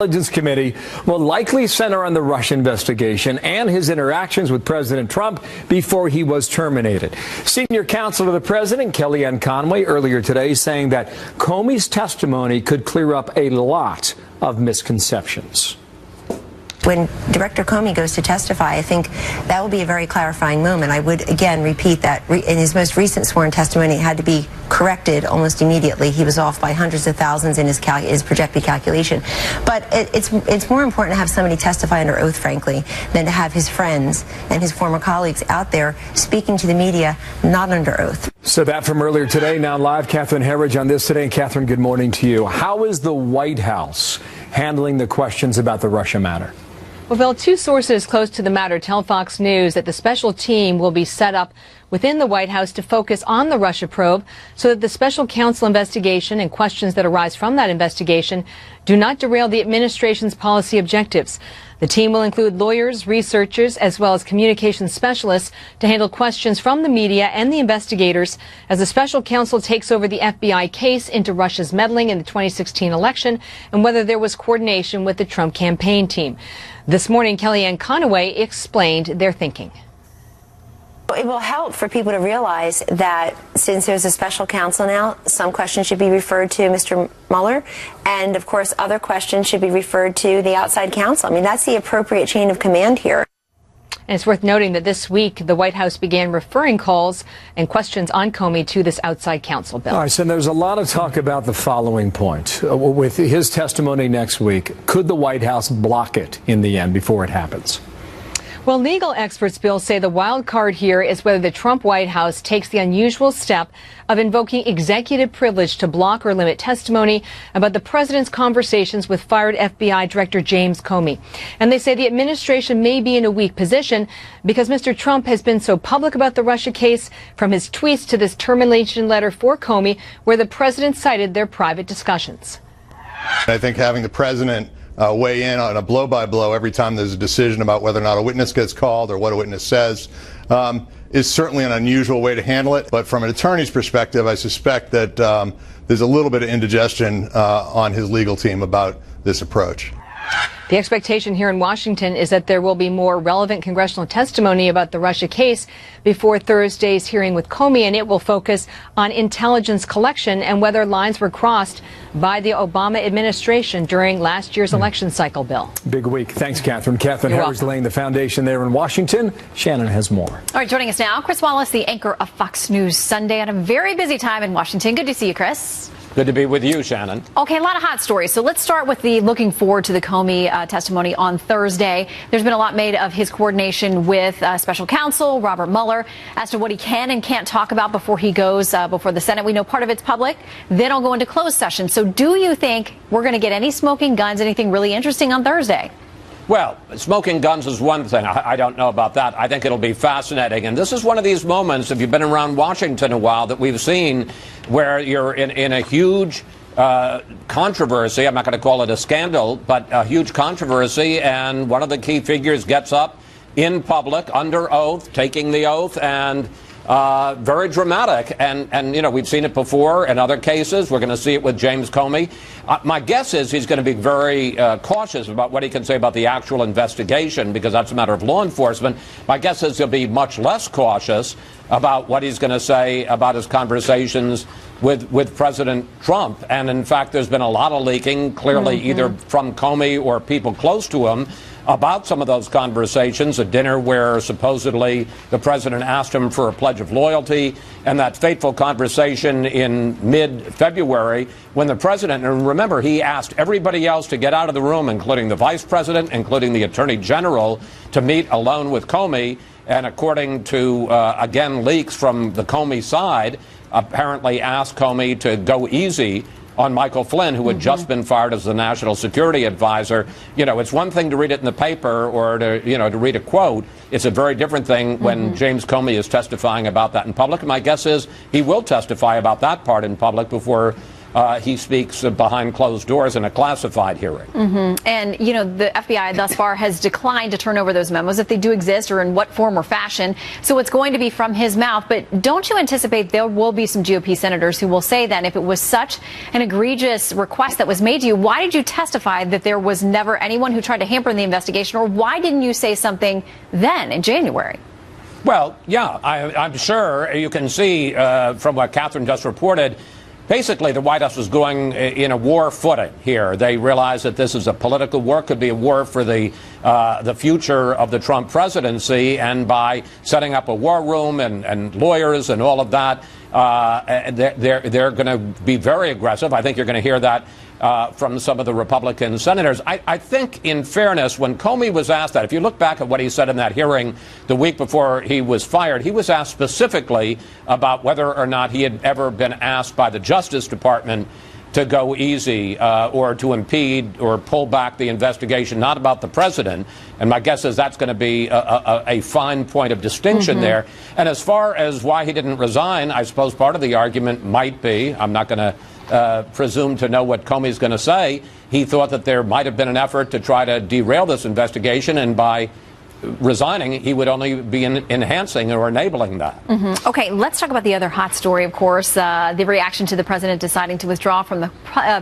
Intelligence Committee will likely center on the Russia investigation and his interactions with President Trump before he was terminated. Senior counsel to the president, Kellyanne Conway, earlier today saying that Comey's testimony could clear up a lot of misconceptions. When Director Comey goes to testify, I think that will be a very clarifying moment. I would again repeat that in his most recent sworn testimony, it had to be corrected almost immediately. He was off by hundreds of thousands in his projected calculation. But it's more important to have somebody testify under oath, frankly, than to have his friends and his former colleagues out there speaking to the media not under oath. So that from earlier today. Now live, Catherine Herridge on this today. And Catherine, good morning to you. How is the White House handling the questions about the Russia matter? Well, Bill, two sources close to the matter tell Fox News that the special team will be set up within the White House to focus on the Russia probe so that the special counsel investigation and questions that arise from that investigation do not derail the administration's policy objectives. The team will include lawyers, researchers, as well as communications specialists to handle questions from the media and the investigators as the special counsel takes over the FBI case into Russia's meddling in the 2016 election and whether there was coordination with the Trump campaign team. This morning, Kellyanne Conway explained their thinking. It will help for people to realize that since there's a special counsel now, some questions should be referred to Mr. Mueller, and of course other questions should be referred to the outside counsel. I mean, that's the appropriate chain of command here. And it's worth noting that this week the White House began referring calls and questions on Comey to this outside counsel, Bill. All right, so there's a lot of talk about the following point. With his testimony next week, could the White House block it in the end before it happens? Well, legal experts, Bill, say the wild card here is whether the Trump White House takes the unusual step of invoking executive privilege to block or limit testimony about the president's conversations with fired FBI Director James Comey. And they say the administration may be in a weak position because Mr. Trump has been so public about the Russia case, from his tweets to this termination letter for Comey, where the president cited their private discussions. I think having the president weigh in on a blow-by-blow every time there's a decision about whether or not a witness gets called or what a witness says is certainly an unusual way to handle it. But from an attorney's perspective, I suspect that there's a little bit of indigestion on his legal team about this approach. The expectation here in Washington is that there will be more relevant congressional testimony about the Russia case before Thursday's hearing with Comey, and it will focus on intelligence collection and whether lines were crossed by the Obama administration during last year's election cycle, Bill. Big week. Thanks, Catherine. Catherine Herridge laying the foundation there in Washington. Shannon has more. All right, joining us now, Chris Wallace, the anchor of Fox News Sunday, at a very busy time in Washington. Good to see you, Chris. Good to be with you, Shannon. Okay, a lot of hot stories. So let's start with the looking forward to the Comey testimony on Thursday. There's been a lot made of his coordination with special counsel Robert Mueller as to what he can and can't talk about before he goes before the Senate. We know part of it's public. Then I'll go into closed session. So do you think we're going to get any smoking guns, anything really interesting on Thursday? Well, smoking guns is one thing. I don't know about that. I think it'll be fascinating. And this is one of these moments, if you've been around Washington a while, that we've seen where you're in a huge controversy. I'm not going to call it a scandal, but a huge controversy. And one of the key figures gets up in public under oath, taking the oath, and very dramatic. And, you know, we've seen it before in other cases. We're going to see it with James Comey. My guess is he's going to be very cautious about what he can say about the actual investigation, because that's a matter of law enforcement. My guess is he'll be much less cautious about what he's going to say about his conversations with President Trump. And in fact, there's been a lot of leaking, clearly either from Comey or people close to him, about some of those conversations, a dinner where supposedly the president asked him for a pledge of loyalty, and that fateful conversation in mid-February when the president, and remember, he asked everybody else to get out of the room, including the vice president, including the attorney general, to meet alone with Comey. And according to, again, leaks from the Comey side, apparently asked Comey to go easy on Michael Flynn, who had just been fired as the national security advisor. You know, it's one thing to read it in the paper or to read a quote. It's a very different thing when James Comey is testifying about that in public. And my guess is he will testify about that part in public before he speaks behind closed doors in a classified hearing. And, you know, the FBI thus far has declined to turn over those memos if they do exist or in what form or fashion. So it's going to be from his mouth. But don't you anticipate there will be some GOP senators who will say then, if it was such an egregious request that was made to you, why did you testify that there was never anyone who tried to hamper the investigation? Or why didn't you say something then in January? Well, yeah, I'm sure you can see from what Catherine just reported. Basically, the White House was going in a war footing here. They realized that this is a political war, could be a war for the future of the Trump presidency, and by setting up a war room and lawyers and all of that, they're going to be very aggressive. I think you're going to hear that from some of the Republican senators. I think, in fairness, when Comey was asked that, if you look back at what he said in that hearing the week before he was fired, he was asked specifically about whether or not he had ever been asked by the Justice Department to go easy or to impede or pull back the investigation, not about the president. And my guess is that's going to be a fine point of distinction there. And as far as why he didn't resign, I suppose part of the argument might be, I'm not going to presume to know what Comey's going to say, he thought that there might have been an effort to try to derail this investigation, and by resigning, he would only be enhancing or enabling that. Okay, let's talk about the other hot story, of course, the reaction to the president deciding to withdraw from the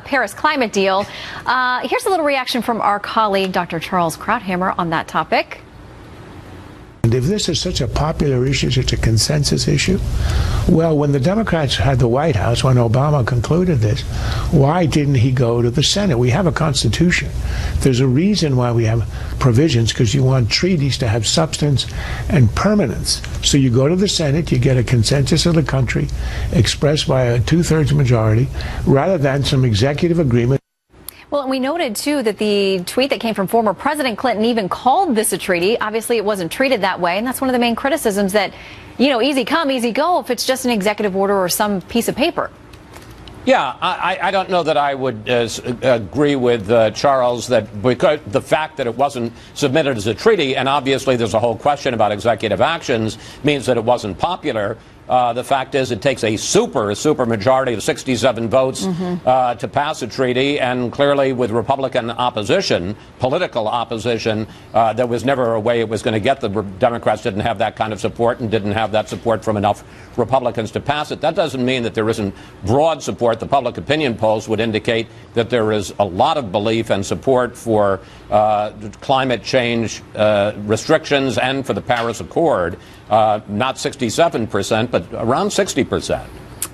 Paris climate deal. Here's a little reaction from our colleague, Dr. Charles Krauthammer, on that topic. And if this is such a popular issue, such a consensus issue, well, when the Democrats had the White House, when Obama concluded this, why didn't he go to the Senate? We have a Constitution. There's a reason why we have provisions, because you want treaties to have substance and permanence. So you go to the Senate, you get a consensus of the country expressed by a two-thirds majority, rather than some executive agreement. Well, and we noted, too, that the tweet that came from former President Clinton even called this a treaty. Obviously, it wasn't treated that way. And that's one of the main criticisms, that, you know, easy come, easy go if it's just an executive order or some piece of paper. Yeah, I don't know that I would agree with Charles that because the fact that it wasn't submitted as a treaty, and obviously there's a whole question about executive actions, means that it wasn't popular. The fact is, it takes a super majority of 67 votes to pass a treaty, and clearly with Republican opposition, political opposition, there was never a way it was going to get. The Democrats didn't have that kind of support and didn't have that support from enough Republicans to pass it. That doesn't mean that there isn't broad support. The public opinion polls would indicate that there is a lot of belief and support for climate change restrictions and for the Paris Accord. Not 67%, but around 60%.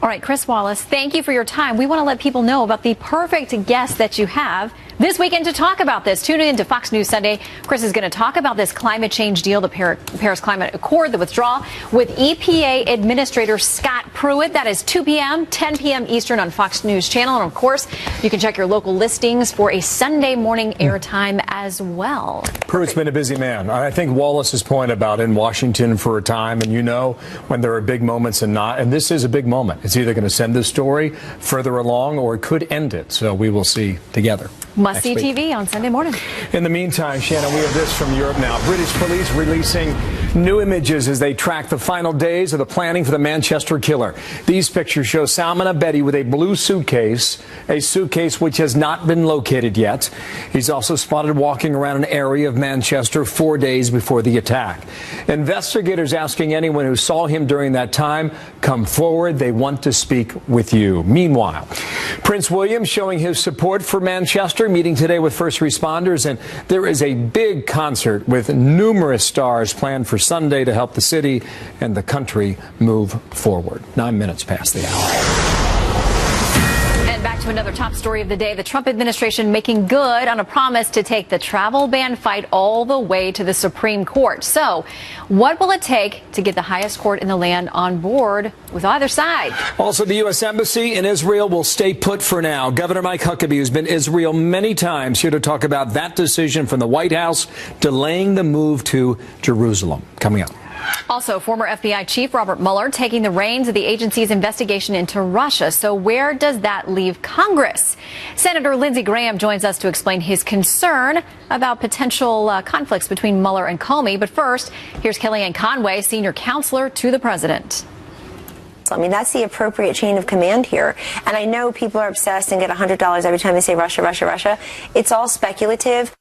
All right, Chris Wallace, thank you for your time. We want to let people know about the perfect guest that you have this weekend to talk about this. Tune in to Fox News Sunday. Chris is going to talk about this climate change deal, the Paris Climate Accord, the withdrawal, with EPA Administrator Scott Pruitt. That is 2 p.m., 10 p.m. Eastern on Fox News Channel. And, of course, you can check your local listings for a Sunday morning airtime as well. Pruitt's been a busy man. I think Wallace's point about in Washington for a time, and you know when there are big moments and not, and this is a big moment. It's either going to send this story further along or it could end it. So we will see together. Must-see TV on Sunday morning. In the meantime, Shannon, we have this from Europe now. British police releasing new images as they track the final days of the planning for the Manchester killer. These pictures show Salman Abedi with a blue suitcase, a suitcase which has not been located yet. He's also spotted walking around an area of Manchester 4 days before the attack. Investigators asking anyone who saw him during that time, come forward. They want to speak with you. Meanwhile, Prince William showing his support for Manchester, meeting today with first responders, and there is a big concert with numerous stars planned for Sunday to help the city and the country move forward. 9 minutes past the hour. Back to another top story of the day. The Trump administration making good on a promise to take the travel ban fight all the way to the Supreme Court. So what will it take to get the highest court in the land on board with either side? Also, the U.S. Embassy in Israel will stay put for now. Governor Mike Huckabee, who's been to Israel many times, here to talk about that decision from the White House, delaying the move to Jerusalem. Coming up. Also, former FBI Chief Robert Mueller taking the reins of the agency's investigation into Russia. So where does that leave Congress? Senator Lindsey Graham joins us to explain his concern about potential conflicts between Mueller and Comey. But first, here's Kellyanne Conway, senior counselor to the president. I mean, that's the appropriate chain of command here. And I know people are obsessed and get $100 every time they say Russia, Russia, Russia. It's all speculative.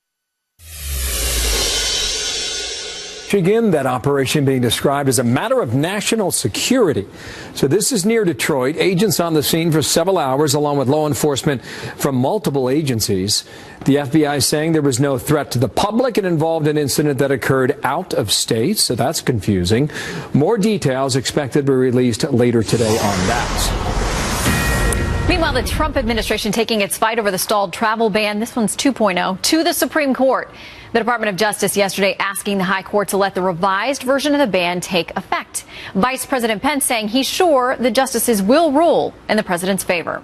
Again, that operation being described as a matter of national security. So this is near Detroit. Agents on the scene for several hours, along with law enforcement from multiple agencies. The FBI saying there was no threat to the public and involved an incident that occurred out of state. So that's confusing. More details expected to be released later today on that. Meanwhile, the Trump administration taking its fight over the stalled travel ban, this one's 2.0, to the Supreme Court. The Department of Justice yesterday asking the high court to let the revised version of the ban take effect. Vice President Pence saying he's sure the justices will rule in the president's favor.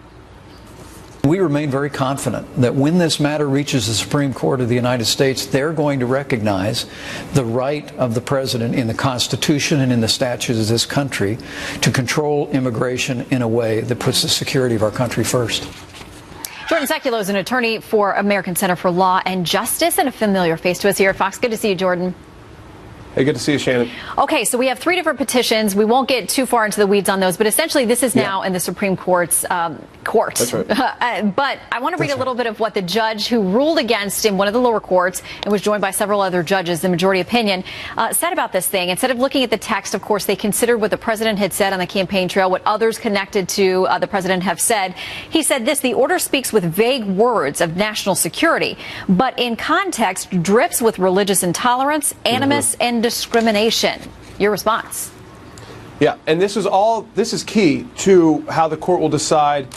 We remain very confident that when this matter reaches the Supreme Court of the United States, they're going to recognize the right of the president in the Constitution and in the statutes of this country to control immigration in a way that puts the security of our country first. Jordan Sekulow is an attorney for American Center for Law and Justice and a familiar face to us here at Fox. Good to see you, Jordan. Hey, good to see you, Shannon. Okay, so we have 3 different petitions. We won't get too far into the weeds on those, but essentially this is now in the Supreme Court's court. That's right. But I want to read a little bit of what the judge who ruled against in one of the lower courts and was joined by several other judges, the majority opinion, said about this thing. Instead of looking at the text, of course, they considered what the president had said on the campaign trail, what others connected to the president have said. He said this: the order speaks with vague words of national security, but in context drips with religious intolerance, animus, and discrimination. Your response? Yeah, and this is key to how the court will decide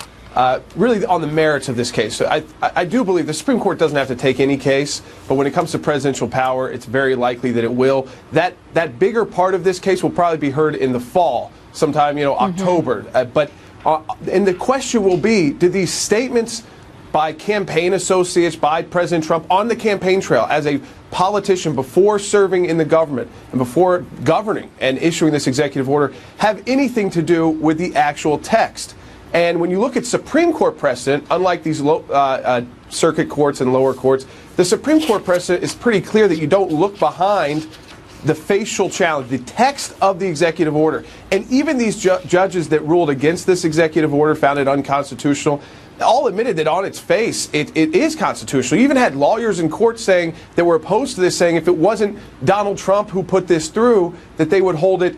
really on the merits of this case. So I do believe the Supreme Court doesn't have to take any case, but when it comes to presidential power, it's very likely that it will. That bigger part of this case will probably be heard in the fall, sometime, October. And the question will be, did these statements by campaign associates, by President Trump on the campaign trail as a politician before serving in the government and before governing and issuing this executive order, have anything to do with the actual text? And when you look at Supreme Court precedent, unlike these circuit courts and lower courts, the Supreme Court precedent is pretty clear that you don't look behind the facial challenge, the text of the executive order. And even these judges that ruled against this executive order, found it unconstitutional, all admitted that on its face it is constitutional. You even had lawyers in court saying that were opposed to this, saying if it wasn't Donald Trump who put this through, that they would hold it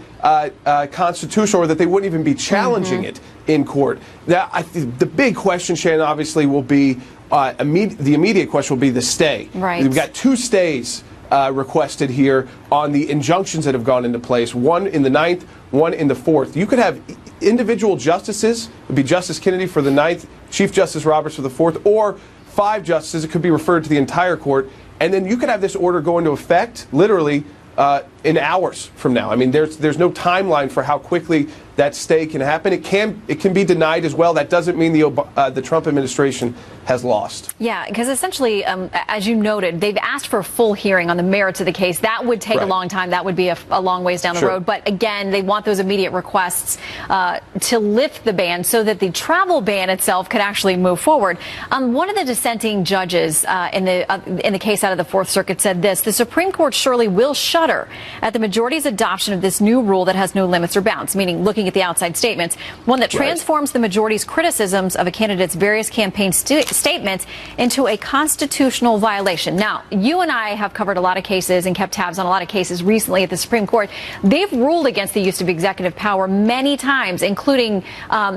constitutional, or that they wouldn't even be challenging it in court. Now, the big question, Shannon, obviously will be the immediate question will be the stay. Right. We've got 2 stays requested here on the injunctions that have gone into place. One in the 9th, one in the 4th. You could have individual justices. It would be Justice Kennedy for the 9th, Chief Justice Roberts for the 4th, or 5 justices. It could be referred to the entire court. And then you could have this order go into effect literally in hours from now. I mean, there's no timeline for how quickly that stay can happen. It can be denied as well. That doesn't mean the Trump administration has lost. Yeah, because essentially, as you noted, they've asked for a full hearing on the merits of the case. That would take a long time. That would be a long ways down the road. But again, they want those immediate requests to lift the ban so that the travel ban itself could actually move forward. One of the dissenting judges in the case out of the Fourth Circuit said this: the Supreme Court surely will shudder at the majority's adoption of this new rule that has no limits or bounds, meaning looking at the outside statements, one that transforms the majority's criticisms of a candidate's various campaign statements into a constitutional violation. Now, you and I have covered a lot of cases and kept tabs on a lot of cases recently at the Supreme Court. They've ruled against the use of executive power many times, including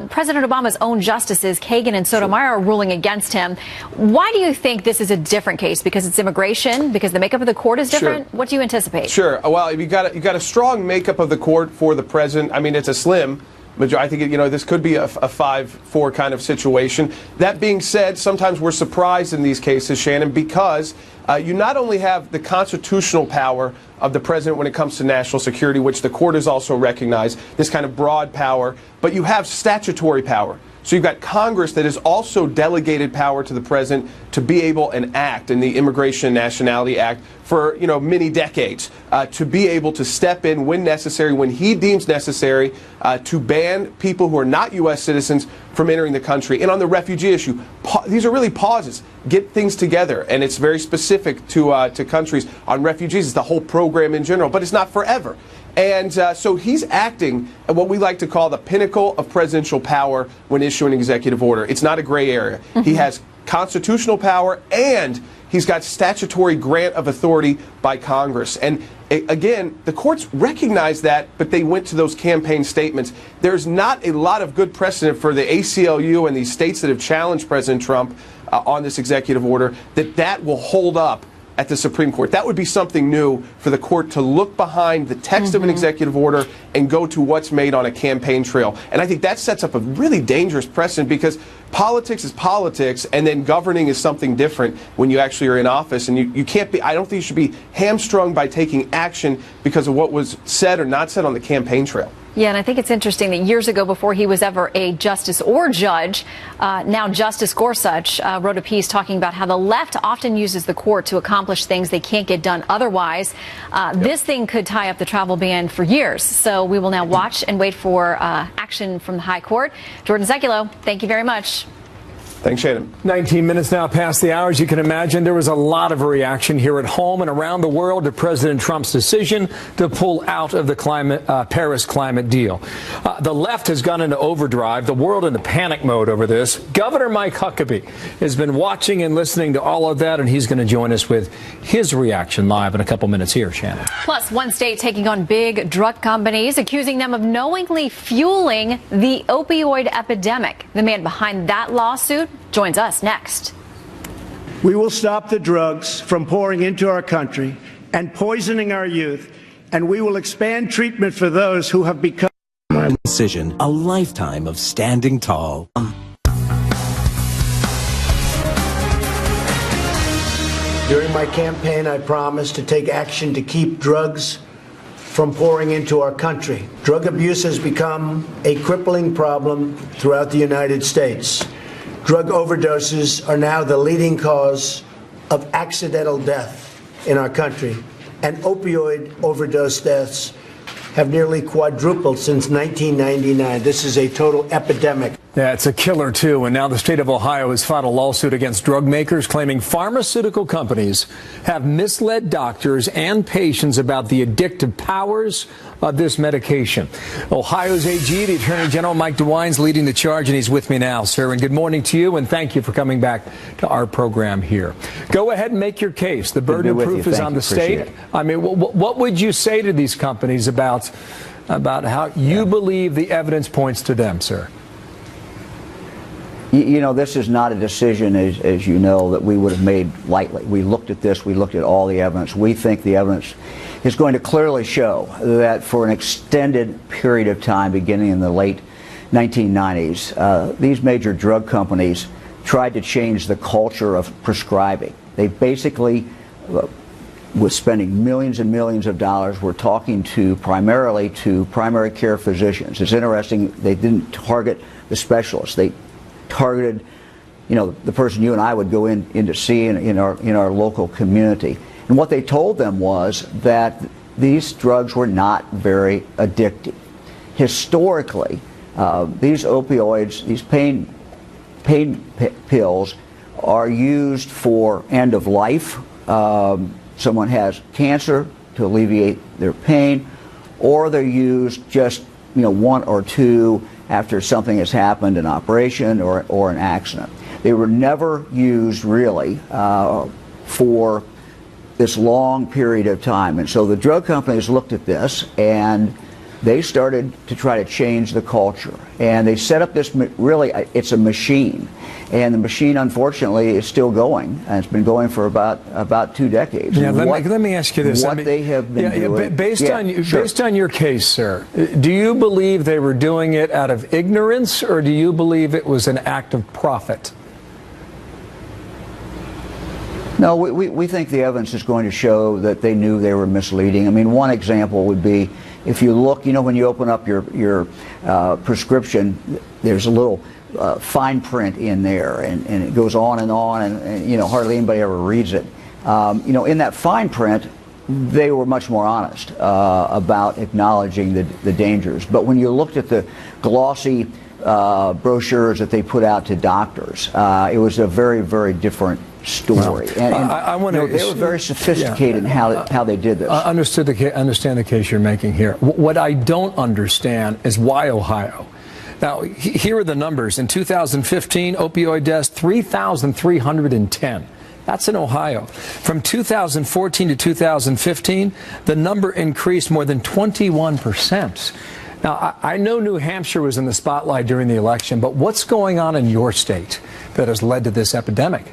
President Obama's own justices, Kagan and Sotomayor, are ruling against him. Why do you think this is a different case? Because it's immigration? Because the makeup of the court is different? What do you anticipate? Sure. Well, you got a strong makeup of the court for the president. I mean, it's a slim. I think this could be a 5-4 kind of situation. That being said, sometimes we're surprised in these cases, Shannon, because you not only have the constitutional power of the president when it comes to national security, which the court has also recognized, this kind of broad power, but you have statutory power. So you've got Congress that has also delegated power to the president to be able and act in the Immigration and Nationality Act for many decades, to be able to step in when necessary, when he deems necessary, to ban people who are not U.S. citizens from entering the country. And on the refugee issue, these are really pauses. Get things together, and it's very specific to countries. On refugees, it's the whole program in general, but it's not forever. And so he's acting at what we like to call the pinnacle of presidential power when issuing an executive order. It's not a gray area. He has constitutional power, and he's got statutory grant of authority by Congress. And again, the courts recognize that, but they went to those campaign statements. There's not a lot of good precedent for the ACLU and these states that have challenged President Trump on this executive order that will hold up at the Supreme Court. That would be something new for the court to look behind the text of an executive order and go to what's made on a campaign trail. And I think that sets up a really dangerous precedent, because politics is politics, and then governing is something different when you actually are in office. And you can't be, I don't think you should be hamstrung by taking action because of what was said or not said on the campaign trail. Yeah, and I think it's interesting that years ago, before he was ever a justice or judge, now Justice Gorsuch wrote a piece talking about how the left often uses the court to accomplish things they can't get done otherwise. This thing could tie up the travel ban for years. So we will now watch and wait for action from the high court. Jordan Zekulo, thank you very much. Thanks, Shannon. 19 minutes now past the hour. As you can imagine, there was a lot of reaction here at home and around the world to President Trump's decision to pull out of the Paris climate deal. The left has gone into overdrive, the world into panic mode over this. Governor Mike Huckabee has been watching and listening to all of that, and he's going to join us with his reaction live in a couple minutes here, Shannon. Plus, one state taking on big drug companies, accusing them of knowingly fueling the opioid epidemic. The man behind that lawsuit joins us next. We will stop the drugs from pouring into our country and poisoning our youth, and we will expand treatment for those who have become my decision, a lifetime of standing tall. During my campaign, I promised to take action to keep drugs from pouring into our country. Drug abuse has become a crippling problem throughout the United States. Drug overdoses are now the leading cause of accidental death in our country, and opioid overdose deaths have nearly quadrupled since 1999. This is a total epidemic. Yeah, it's a killer, too. And now the state of Ohio has filed a lawsuit against drug makers, claiming pharmaceutical companies have misled doctors and patients about the addictive powers of this medication. Ohio's AG, the Attorney General Mike DeWine's leading the charge, and he's with me now, sir. And good morning to you, and thank you for coming back to our program here. Go ahead and make your case. The burden of proof is on the state. I mean, what would you say to these companies about how you believe the evidence points to them, sir? You know, this is not a decision, as you know, that we would have made lightly. We looked at this. We looked at all the evidence. We think the evidence is going to clearly show that for an extended period of time, beginning in the late 1990s, these major drug companies tried to change the culture of prescribing. They basically was spending millions and millions of dollars. We're talking primarily to primary care physicians. It's interesting, they didn't target the specialists. They targeted, you know, the person you and I would go in to see in our local community. And what they told them was that these drugs were not very addictive. Historically, these opioids, these pain pills, are used for end of life. Someone has cancer to alleviate their pain, or they're used just, you know, one or two after something has happened, an operation or an accident. They were never used really for this long period of time. And so the drug companies looked at this and they started to try to change the culture. And they set up this, really, it's a machine. And the machine, unfortunately, is still going. And it's been going for about 2 decades. Yeah, let me ask you this. What they have been doing. Based on your case, sir, do you believe they were doing it out of ignorance, or do you believe it was an act of profit? No, we think the evidence is going to show that they knew they were misleading. I mean, one example would be, if you look, you know, when you open up your prescription, there's a little fine print in there, and it goes on, and you know, hardly anybody ever reads it. You know, in that fine print, they were much more honest about acknowledging the dangers. But when you looked at the glossy brochures that they put out to doctors. It was a very, very different story. Well, they were very sophisticated in how they did this. I understand the case you're making here. What I don't understand is why Ohio. Now, here are the numbers. In 2015, opioid deaths, 3,310. That's in Ohio. From 2014 to 2015, the number increased more than 21%. Now, I know New Hampshire was in the spotlight during the election, but what's going on in your state that has led to this epidemic?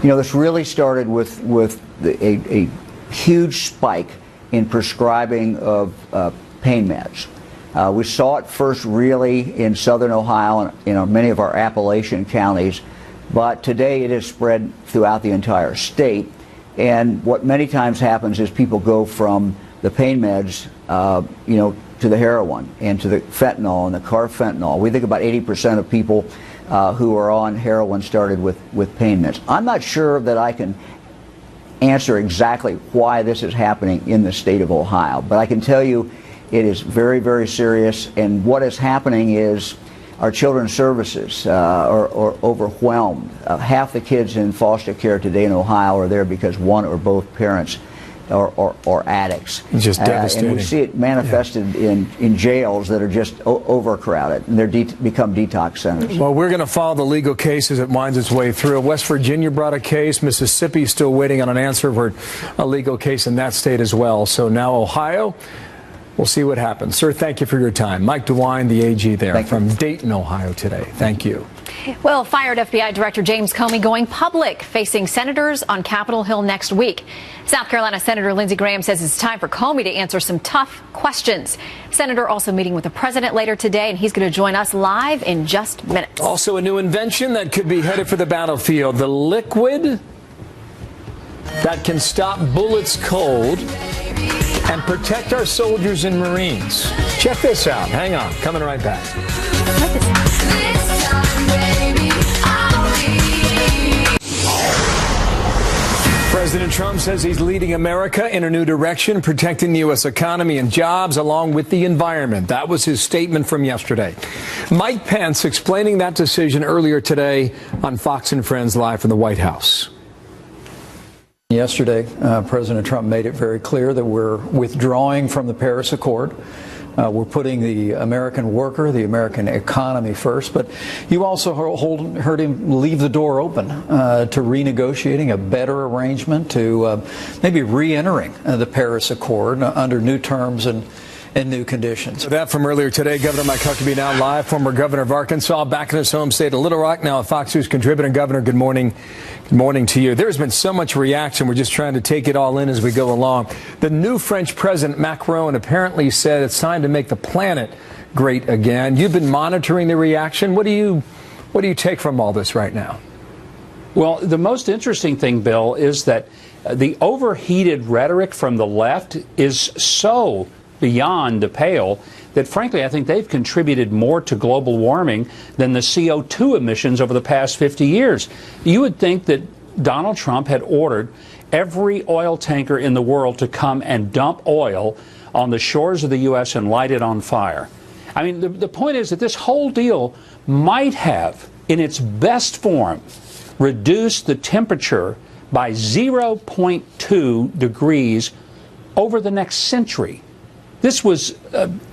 You know, this really started with a huge spike in prescribing of pain meds. We saw it first really in southern Ohio and in many of our Appalachian counties, but today it has spread throughout the entire state. And what many times happens is people go from the pain meds, to the heroin and to the fentanyl and the carfentanil. We think about 80% of people who are on heroin started with pain meds. I'm not sure that I can answer exactly why this is happening in the state of Ohio, but I can tell you it is very, very serious, and what is happening is our children's services are overwhelmed. Half the kids in foster care today in Ohio are there because one or both parents are addicts. It's just devastating. And we see it manifested in jails that are just overcrowded, and they're become detox centers. Well, we're going to follow the legal case as it winds its way through. West Virginia brought a case. Mississippi is still waiting on an answer for a legal case in that state as well. So now Ohio. We'll see what happens. Sir, thank you for your time. Mike DeWine, the AG there from Dayton, Ohio today. Thank you. Well, fired FBI Director James Comey going public, facing senators on Capitol Hill next week. South Carolina Senator Lindsey Graham says it's time for Comey to answer some tough questions. Senator also meeting with the president later today, and he's going to join us live in just minutes. Also a new invention that could be headed for the battlefield, the liquid that can stop bullets cold and protect our soldiers and Marines. Check this out. Hang on. Coming right back. President Trump says he's leading America in a new direction, protecting the U.S. economy and jobs along with the environment. That was his statement from yesterday. Mike Pence explaining that decision earlier today on Fox and Friends live from the White House. Yesterday, President Trump made it very clear that we're withdrawing from the Paris Accord. We're putting the American worker, the American economy first. But you also heard him leave the door open to renegotiating a better arrangement, to maybe re-entering the Paris Accord under new terms and new conditions. So that from earlier today, Governor Mike Huckabee now live, former governor of Arkansas, back in his home state of Little Rock, now a Fox News contributor. Governor, good morning. Good morning to you. There's been so much reaction. We're just trying to take it all in as we go along. The new French President Macron apparently said it's time to make the planet great again. You've been monitoring the reaction. What do you take from all this right now? Well, the most interesting thing, Bill, is that the overheated rhetoric from the left is so beyond the pale that, frankly, I think they've contributed more to global warming than the CO2 emissions over the past 50 years. You would think that Donald Trump had ordered every oil tanker in the world to come and dump oil on the shores of the U.S. and light it on fire. I mean, the point is that this whole deal might have, in its best form, reduced the temperature by 0.2 degrees over the next century. This was,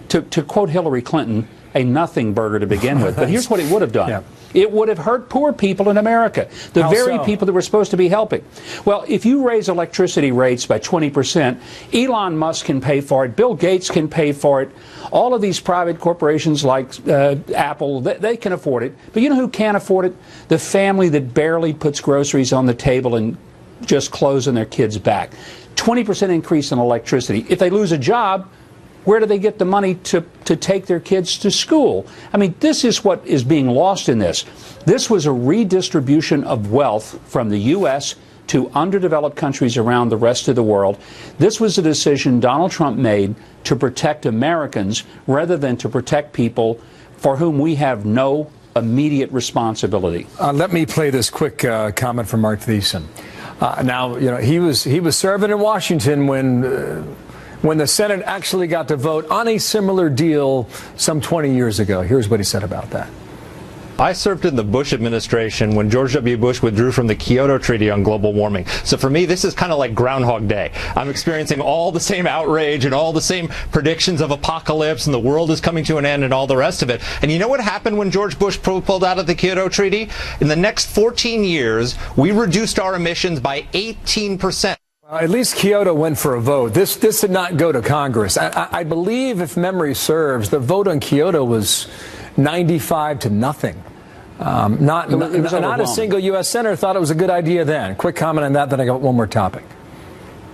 to quote Hillary Clinton, a nothing burger to begin with. But here's what it would have done. Yeah. It would have hurt poor people in America, the very people that we're supposed to be helping. Well, if you raise electricity rates by 20%, Elon Musk can pay for it, Bill Gates can pay for it, all of these private corporations like Apple, they can afford it. But you know who can't afford it? The family that barely puts groceries on the table and just clothes on their kids' back. 20% increase in electricity. If they lose a job, where do they get the money to take their kids to school? I mean, this is what is being lost in this. This was a redistribution of wealth from the U.S. to underdeveloped countries around the rest of the world. This was a decision Donald Trump made to protect Americans rather than to protect people for whom we have no immediate responsibility. Let me play this quick comment from Mark Thiessen. Now, you know, he was serving in Washington when when the Senate actually got to vote on a similar deal some 20 years ago. Here's what he said about that. I served in the Bush administration when George W. Bush withdrew from the Kyoto Treaty on global warming. So for me, this is kind of like Groundhog Day. I'm experiencing all the same outrage and all the same predictions of apocalypse and the world is coming to an end and all the rest of it. And you know what happened when George Bush pulled out of the Kyoto Treaty? In the next 14 years, we reduced our emissions by 18%. At least Kyoto went for a vote. This did not go to Congress. I believe, if memory serves, the vote on Kyoto was 95 to nothing. Not a single U.S. senator thought it was a good idea then. Quick comment on that, then I got one more topic.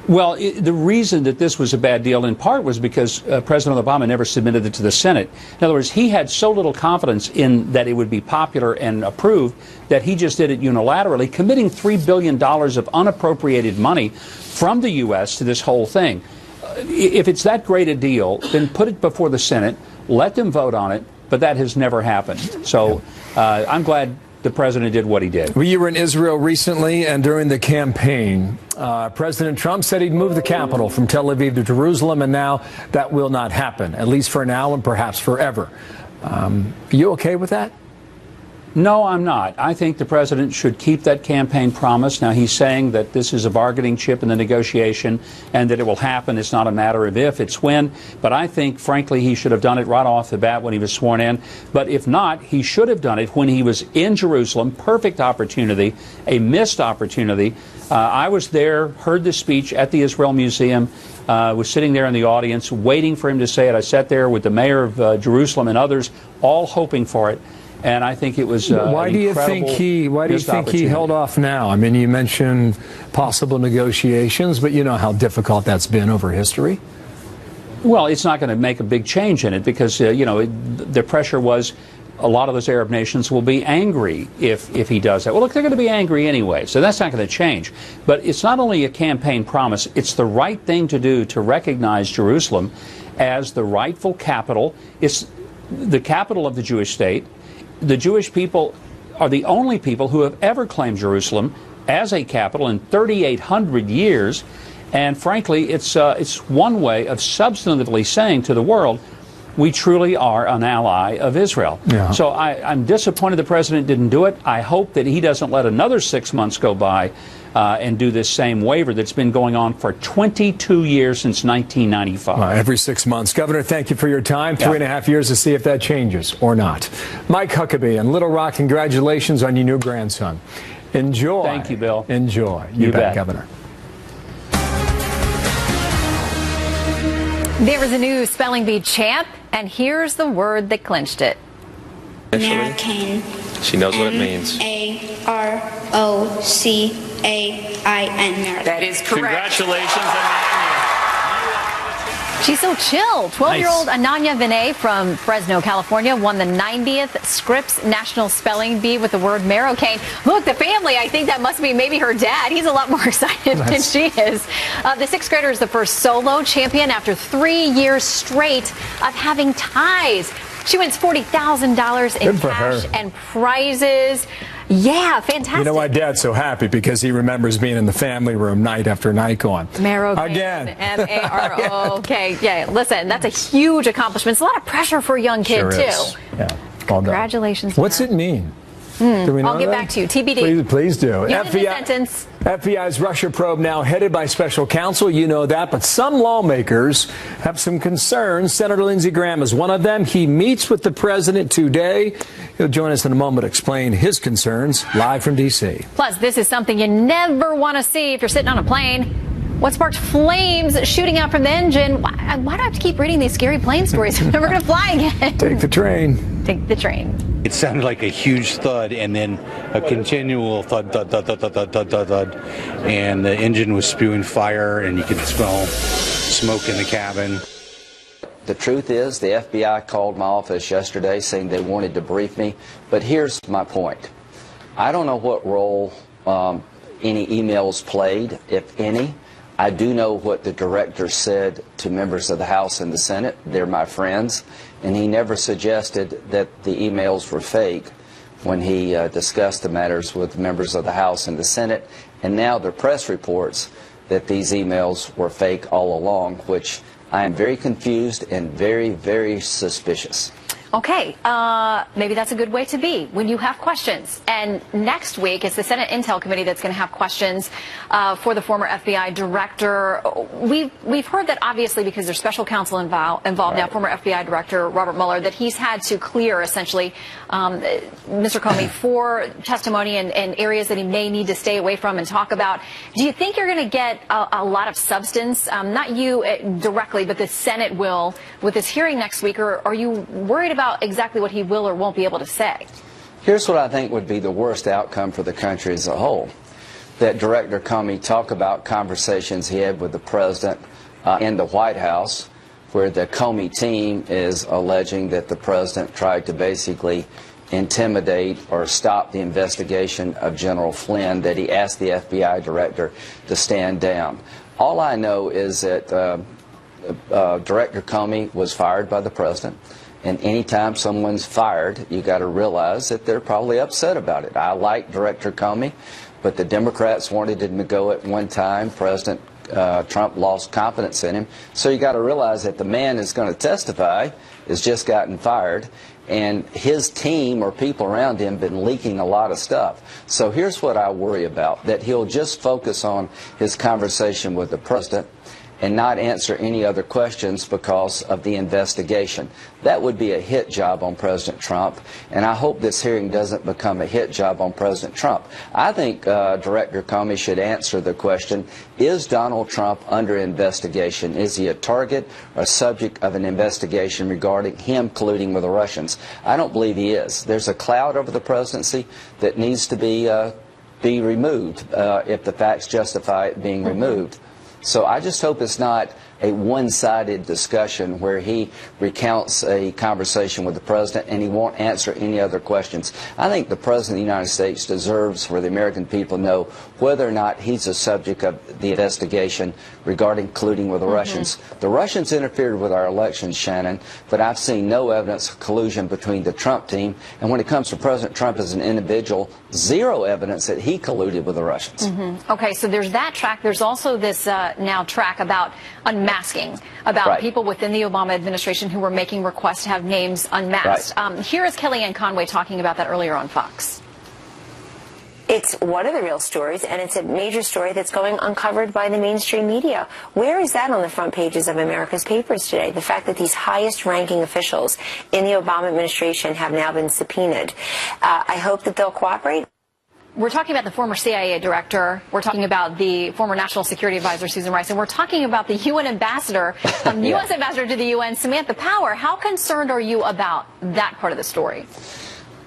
Well, the reason that this was a bad deal in part was because President Obama never submitted it to the Senate. In other words, he had so little confidence in that it would be popular and approved that he just did it unilaterally, committing $3 billion of unappropriated money from the U.S. to this whole thing. If it's that great a deal, then put it before the Senate, let them vote on it, but that has never happened. So I'm glad the president did what he did. Well, you were in Israel recently, and during the campaign, President Trump said he'd move the capital from Tel Aviv to Jerusalem, and now that will not happen, at least for now and perhaps forever. Are you okay with that? No, I'm not. I think the president should keep that campaign promise. Now, he's saying that this is a bargaining chip in the negotiation and that it will happen. It's not a matter of if, it's when. But I think, frankly, he should have done it right off the bat when he was sworn in. But if not, he should have done it when he was in Jerusalem. Perfect opportunity, a missed opportunity. I was there, heard the speech at the Israel Museum, was sitting there in the audience waiting for him to say it. I sat there with the mayor of Jerusalem and others, all hoping for it. And I think it was why do you think he held off now? I mean, you mentioned possible negotiations, but you know how difficult that's been over history. Well, it's not going to make a big change in it because the pressure was a lot of those Arab nations will be angry if he does that. Well, look, they're going to be angry anyway, so that's not going to change. But it's not only a campaign promise; it's the right thing to do to recognize Jerusalem as the rightful capital. It's the capital of the Jewish state. The Jewish people are the only people who have ever claimed Jerusalem as a capital in 3,800 years. And frankly, it's one way of substantively saying to the world, we truly are an ally of Israel. Yeah. So I'm disappointed the president didn't do it. I hope that he doesn't let another 6 months go by and do this same waiver that's been going on for 22 years since 1995. Every 6 months. Governor, thank you for your time. 3.5 years to see if that changes or not. Mike Huckabee in Little Rock, congratulations on your new grandson. Enjoy. Thank you, Bill. Enjoy. You bet, Governor. There was a new spelling bee champ, and here's the word that clinched it. American. She knows what it means. American. That is correct. Congratulations, Ananya. She's so chill. 12-year-old Ananya Vinay from Fresno, California, won the 90th Scripps National Spelling Bee with the word Marrocaine. Look, the family, I think that must be maybe her dad. He's a lot more excited than she is. The sixth grader is the first solo champion after 3 years straight of having ties. She wins $40,000 in cash and prizes. Yeah, fantastic. You know why Dad's so happy? Because he remembers being in the family room night after night going, Marrocaine. Again. M-A-R-O-K. Yeah, listen, that's a huge accomplishment. It's a lot of pressure for a young kid, too. Yeah. Congratulations. What's it mean? Do we know I'll get back to you. TBD. Please do. FBI's Russia probe now headed by special counsel. You know that. But some lawmakers have some concerns. Senator Lindsey Graham is one of them. He meets with the president today. He'll join us in a moment to explain his concerns live from D.C. Plus, this is something you never want to see if you're sitting on a plane. What sparked flames shooting out from the engine? Why do I have to keep reading these scary plane stories? I'm never going to fly again. Take the train. Take the train. It sounded like a huge thud and then a continual thud, thud, thud, thud, thud, thud, thud, thud, thud. And the engine was spewing fire and you could smell smoke in the cabin. The truth is, the FBI called my office yesterday saying they wanted to brief me. But here's my point. I don't know what role any emails played, if any. I do know what the director said to members of the House and the Senate. They're my friends. And he never suggested that the emails were fake when he discussed the matters with members of the House and the Senate. And now the press reports that these emails were fake all along, which I am very confused and very, very suspicious. Okay, maybe that's a good way to be when you have questions. And next week, it's the Senate Intel Committee that's going to have questions for the former FBI director. We've heard that obviously because there's special counsel involved now, former FBI director Robert Mueller, that he's had to clear essentially Mr. Comey for testimony and areas that he may need to stay away from and talk about. Do you think you're going to get a lot of substance, not you directly, but the Senate will, with this hearing next week, or are you worried about exactly what he will or won't be able to say? Here's what I think would be the worst outcome for the country as a whole. That Director Comey talk about conversations he had with the president in the White House, where the Comey team is alleging that the president tried to basically intimidate or stop the investigation of General Flynn, that he asked the FBI director to stand down. All I know is that Director Comey was fired by the president. And anytime someone's fired, you got to realize that they're probably upset about it. I like Director Comey, but the Democrats wanted him to go at one time. President Trump lost confidence in him. So you got to realize that the man that's going to testify has just gotten fired, and his team or people around him been leaking a lot of stuff. So here's what I worry about, that he'll just focus on his conversation with the president and not answer any other questions because of the investigation. That would be a hit job on President Trump, and I hope this hearing doesn't become a hit job on President Trump. I think Director Comey should answer the question, is Donald Trump under investigation? Is he a target or subject of an investigation regarding him colluding with the Russians? I don't believe he is. There's a cloud over the presidency that needs to be removed if the facts justify it being removed. So I just hope it's not a one-sided discussion where he recounts a conversation with the president and he won't answer any other questions. I think the president of the United States deserves for the American people to know whether or not he's a subject of the investigation regarding colluding with the Russians. The Russians interfered with our elections, Shannon, but I've seen no evidence of collusion between the Trump team. And when it comes to President Trump as an individual, zero evidence that he colluded with the Russians. Okay, so there's that track. There's also this now track about unmasking, about people within the Obama administration who were making requests to have names unmasked. Here is Kellyanne Conway talking about that earlier on Fox. It's one of the real stories, and it's a major story that's going uncovered by the mainstream media. Where is that on the front pages of America's papers today? The fact that these highest-ranking officials in the Obama administration have now been subpoenaed. I hope that they'll cooperate. We're talking about the former CIA director. We're talking about the former National Security Advisor, Susan Rice. And we're talking about the UN ambassador, U.S. ambassador to the UN, Samantha Power. How concerned are you about that part of the story?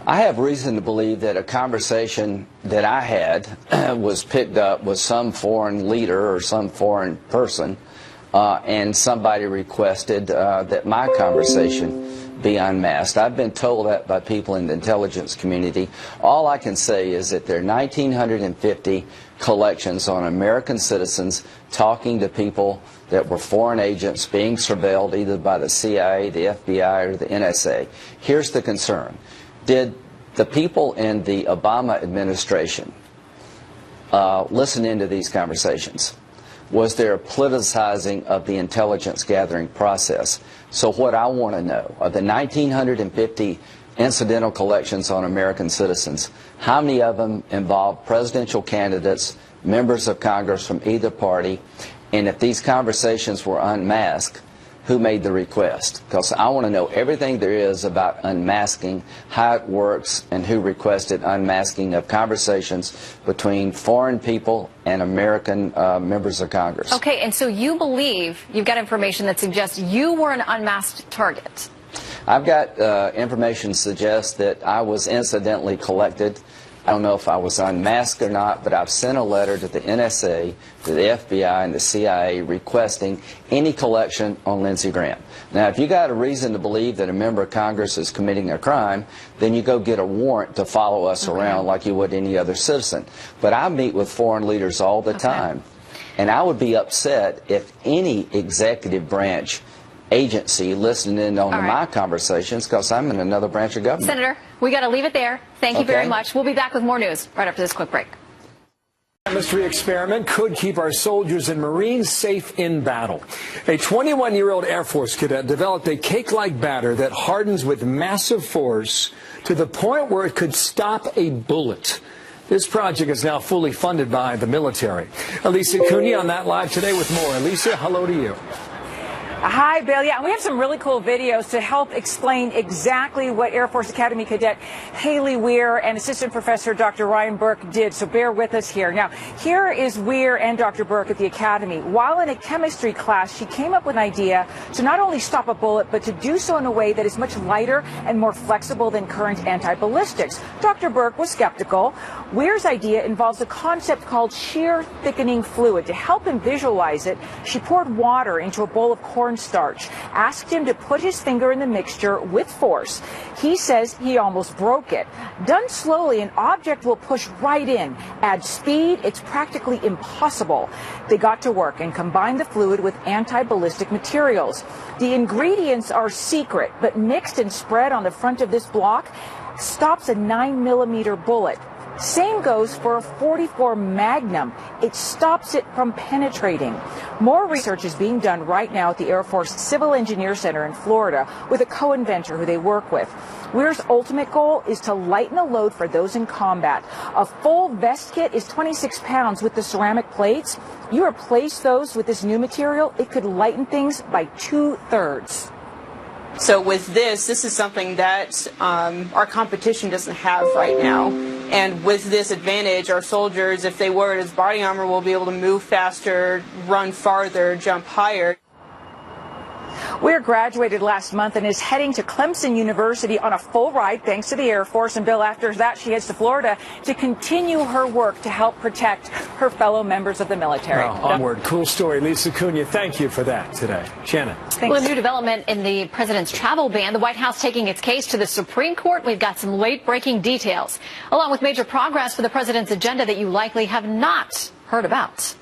I have reason to believe that a conversation that I had was picked up with some foreign leader or some foreign person, and somebody requested that my conversation be unmasked. I've been told that by people in the intelligence community. All I can say is that there are 1,950 collections on American citizens talking to people that were foreign agents being surveilled either by the CIA, the FBI, or the NSA. Here's the concern. Did the people in the Obama administration listen into these conversations? Was there a politicizing of the intelligence gathering process? So what I want to know, of the 1,950 incidental collections on American citizens, how many of them involved presidential candidates, members of Congress from either party, and if these conversations were unmasked, who made the request? Because I want to know everything there is about unmasking, how it works, and who requested unmasking of conversations between foreign people and American members of Congress. Okay, and so you believe you've got information that suggests you were an unmasked target. I've got information suggests that I was incidentally collected. I don't know if I was unmasked or not, but I've sent a letter to the NSA, to the FBI, and the CIA requesting any collection on Lindsey Graham. Now, if you got a reason to believe that a member of Congress is committing a crime, then you go get a warrant to follow us around like you would any other citizen. But I meet with foreign leaders all the time, and I would be upset if any executive branch agency listening in on my conversations, because I'm in another branch of government. Senator, we got to leave it there. Thank you very much. We'll be back with more news right after this quick break. chemistry experiment could keep our soldiers and Marines safe in battle. A 21-year-old Air Force cadet developed a cake-like batter that hardens with massive force to the point where it could stop a bullet. This project is now fully funded by the military. Elisa Cunha on that live today with more. Elisa, hello to you. Hi, Bill. Yeah, we have some really cool videos to help explain exactly what Air Force Academy cadet Haley Weir and Assistant Professor Dr. Ryan Burke did, so bear with us here. Now, here is Weir and Dr. Burke at the Academy. While in a chemistry class, she came up with an idea to not only stop a bullet, but to do so in a way that is much lighter and more flexible than current anti-ballistics. Dr. Burke was skeptical. Weir's idea involves a concept called shear thickening fluid. To help him visualize it, she poured water into a bowl of cornstarch, asked him to put his finger in the mixture with force. He says he almost broke it. Done slowly, an object will push right in. Add speed, it's practically impossible. They got to work and combined the fluid with anti-ballistic materials. The ingredients are secret, but mixed and spread on the front of this block stops a 9mm bullet. Same goes for a .44 Magnum. It stops it from penetrating. More research is being done right now at the Air Force Civil Engineer Center in Florida with a co-inventor who they work with. Weir's ultimate goal is to lighten the load for those in combat. A full vest kit is 26 pounds with the ceramic plates. You replace those with this new material, it could lighten things by 2/3. So with this is something that our competition doesn't have right now. And with this advantage, our soldiers, if they wear it as body armor, will be able to move faster, run farther, jump higher. Weir graduated last month and is heading to Clemson University on a full ride thanks to the Air Force. And Bill, after that, she heads to Florida to continue her work to help protect her fellow members of the military. Well, onward. Cool story. Lisa Cunha, thank you for that today. Shannon. Well, a new development in the president's travel ban, the White House taking its case to the Supreme Court. We've got some late-breaking details, along with major progress for the president's agenda that you likely have not heard about.